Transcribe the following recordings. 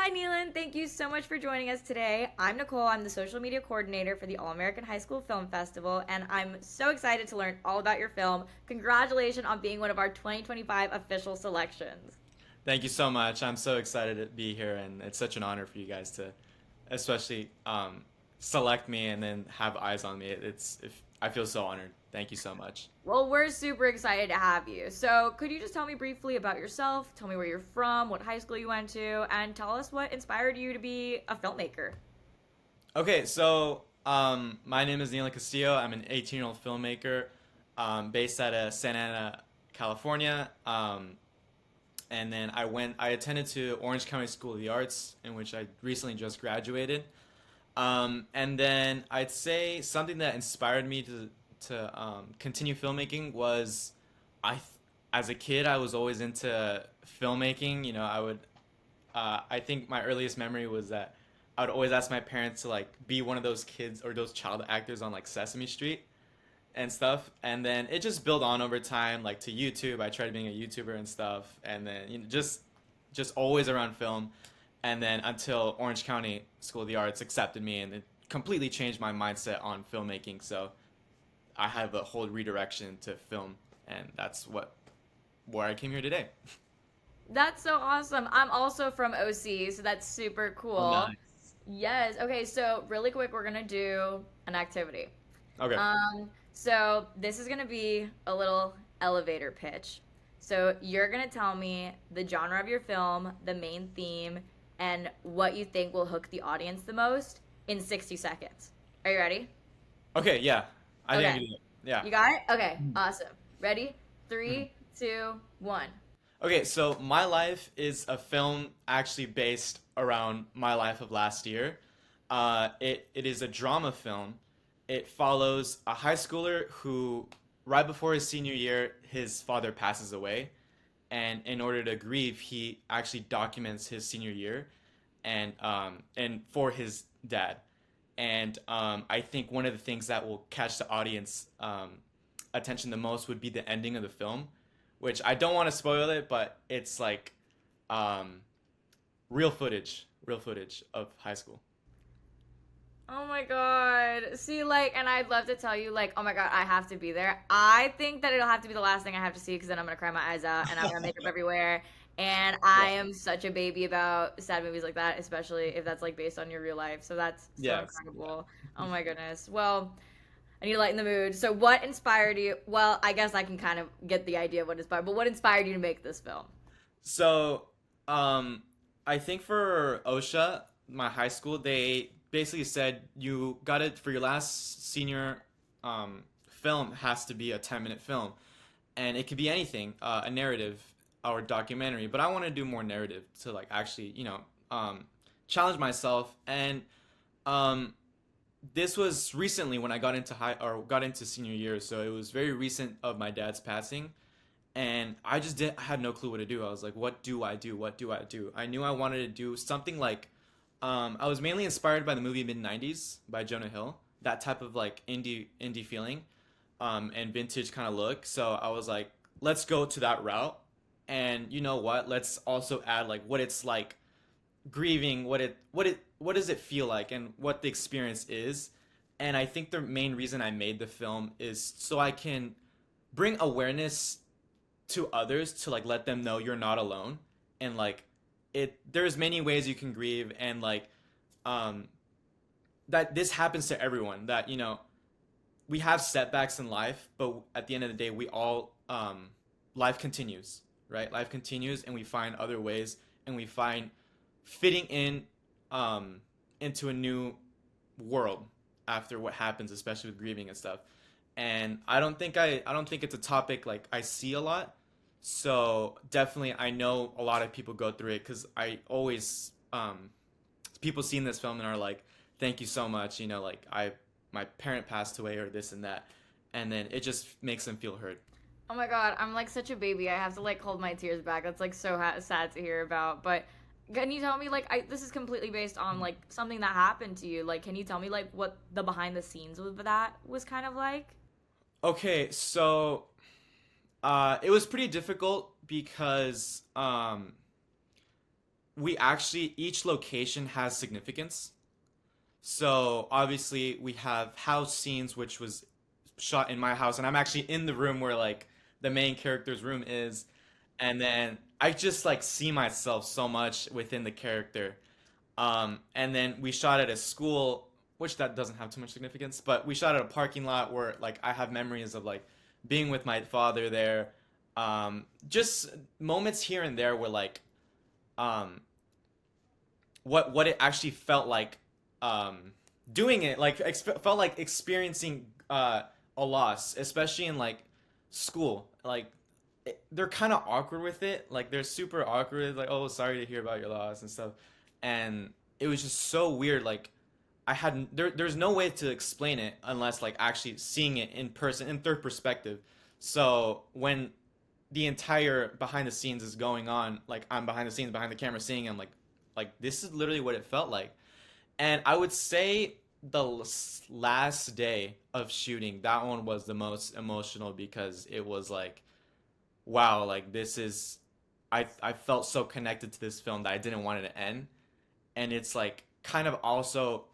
Hi, Nelan. Thank you so much for joining us today. I'm Nicole. I'm the social media coordinator for the All American High School Film Festival, and I'm so excited to learn all about your film. Congratulations on being one of our 2025 official selections. Thank you so much. I'm so excited to be here, and it's such an honor for you guys to, especially select me and then have eyes on me. I feel so honored. Thank you so much. Well, we're super excited to have you. So, could you just tell me briefly about yourself? Tell me where you're from, what high school you went to, and tell us what inspired you to be a filmmaker. Okay, so my name is Nelan Castillo. I'm an 18-year-old filmmaker based out of Santa Ana, California. And then I attended to Orange County School of the Arts, in which I recently just graduated. And then I'd say something that inspired me to continue filmmaking was I, th- as a kid, I was always into filmmaking. I think my earliest memory was that I would always ask my parents to like be one of those kids or those child actors on like Sesame Street and stuff. And then it just built on over time, like to YouTube. I tried being a YouTuber and stuff, and then just always around film. And then until Orange County School of the Arts accepted me, and it completely changed my mindset on filmmaking. So I have a whole redirection to film, and that's where I came here today. That's so awesome. I'm also from OC, so that's super Oh, cool. nice. Yes. Okay, so really quick, we're gonna do an activity. Okay. So this is gonna be a little elevator pitch. So you're gonna tell me the genre of your film, the main theme, and what you think will hook the audience the most in 60 seconds. Are you ready? Okay. Yeah. I think I Okay. can do it. Yeah. You got it? Okay, awesome. Ready? Mhm. Three, two, one. Okay, so My Life is a film actually based around my life of last year. It is a drama film. It follows a high schooler who, right before his senior year, his father passes away. And in order to grieve, he actually documents his senior year and for his dad. And I think one of the things that will catch the audience attention the most would be the ending of the film, which I don't want to spoil it, but it's like um, real footage of high school. Oh my god. See, like, and I'd love to tell you, like, oh my god, I have to be there. I think that it'll have to be the last thing I have to see because then I'm gonna cry my eyes out and I'm gonna makeup everywhere. And Yeah. I am such a baby about sad movies like that, especially if that's like based on your real life. So that's so Yes. incredible. Oh my goodness. Well, I need to lighten the mood. So, what inspired you? Well, I guess I can kind of get the idea of what inspired, but what inspired you to make this film? So, um, I think for OSHA, my high school, they basically said you got it for your last senior film has to be a 10-minute film, and it could be anything, a narrative or documentary. But I want to do more narrative to like actually, challenge myself. And um, this was recently when I got into high or got into senior year, so it was very recent of my dad's passing, and I had no clue what to do. I was like, what do I do? What do I do? I knew I wanted to do something like I was mainly inspired by the movie Mid 90s by Jonah Hill, that type of like indie feeling and vintage kind of look. So I was like, let's go to that route. And you know what? Let's also add like what it's like grieving, what does it feel like and what the experience is. And I think the main reason I made the film is so I can bring awareness to others to like let them know you're not alone, and like there's many ways you can grieve, and like um that this happens to everyone, that we have setbacks in life, but at the end of the day we all life continues, right? Life continues, and we find other ways, and we find fitting in um into a new world after what happens, especially with grieving and stuff. And I don't think it's a topic like I see a lot. So definitely, I know a lot of people go through it because I always people seeing this film and are like, "Thank you so much." Like my parent passed away or this and that, and then it just makes them feel hurt. Oh my god, I'm like such a baby. I have to like hold my tears back. That's like so sad to hear about. But can you tell me like this is completely based on like something that happened to you? Like, can you tell me like what the behind the scenes of that was kind of like? Okay, so it was pretty difficult because we actually each location has significance. So obviously we have house scenes, which was shot in my house, and I'm actually in the room where like the main character's room is, and then I just like see myself so much within the character. And then we shot at a school, which that doesn't have too much significance, but we shot at a parking lot where like I have memories of like being with my father there. Just moments here and there where like um, what it actually felt like um, doing it, like felt like experiencing a loss, especially in like school. Like they're kind of awkward with it. Like they're super awkward. Like, oh, sorry to hear about your loss and stuff. And it was just so weird. Like there's no way to explain it unless like actually seeing it in person in third perspective. So when the entire behind the scenes is going on, like I'm behind the scenes behind the camera seeing it, I'm like this is literally what it felt like. And I would say the last day of shooting, that one was the most emotional because it was like, wow, like this is, I felt so connected to this film that I didn't want it to end. And it's like kind of also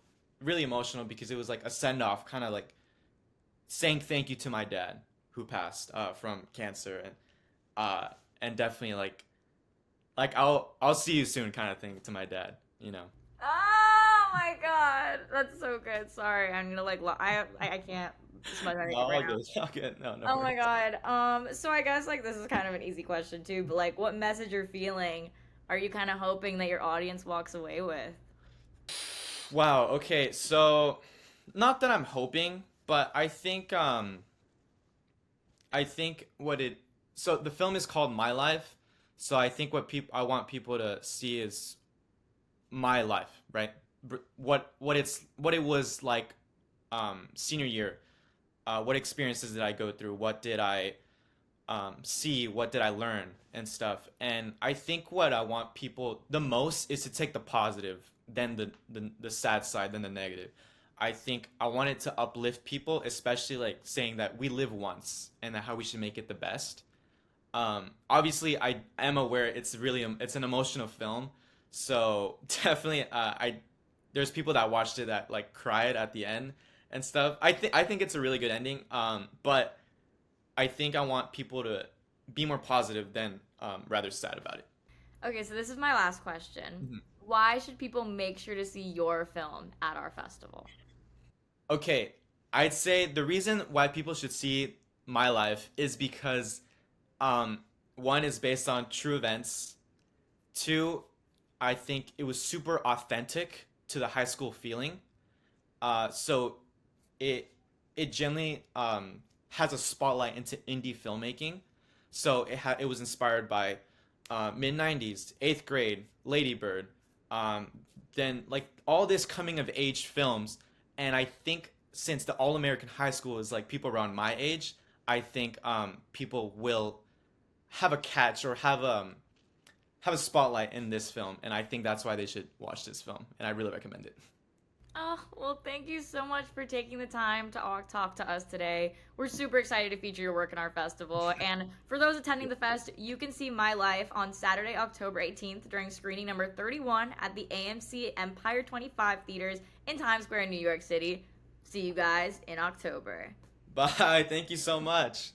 really emotional because it was like a send off, kind of like saying thank you to my dad who passed from cancer, and definitely like I'll see you soon kind of thing to my dad, you know. Oh my god, that's so good. Sorry, I'm gonna like I can't smudge my No, makeup right all now. good, all good. No, no Oh worries. my god. So I guess like this is kind of an easy question too, but like what message or feeling are you kind of hoping that your audience walks away with? Wow. Okay. So, not that I'm hoping, but I think what it so the film is called My Life. So I think what people I want people to see is my life, right? What it was like senior year. What experiences did I go through? What did I see? What did I learn and stuff? And I think what I want people the most is to take the positive, then the sad side, then the negative. I think I want it to uplift people, especially like saying that we live once and that how we should make it the best. Obviously, I am aware it's an emotional film, so definitely I there's people that watched it that like cried at the end and stuff. I think it's a really good ending. But I think I want people to be more positive than rather sad about it. Okay, so this is my last question. Mhm. Why should people make sure to see your film at our festival? Okay, I'd say the reason why people should see My Life is because um, one is based on true events. Two, I think it was super authentic to the high school feeling. So it it generally has a spotlight into indie filmmaking. So it was inspired by mid '90s, eighth grade, Lady Bird, um, then like all this coming of age films. And I think since the All American High School is like people around my age, I think people will have a catch or have a spotlight in this film, and I think that's why they should watch this film, and I really recommend it. Oh, well, thank you so much for taking the time to talk to us today. We're super excited to feature your work in our festival. And for those attending the fest, you can see My Life on Saturday, October 18th during screening number 31 at the AMC Empire 25 theaters in Times Square in New York City. See you guys in October. Bye. Thank you so much.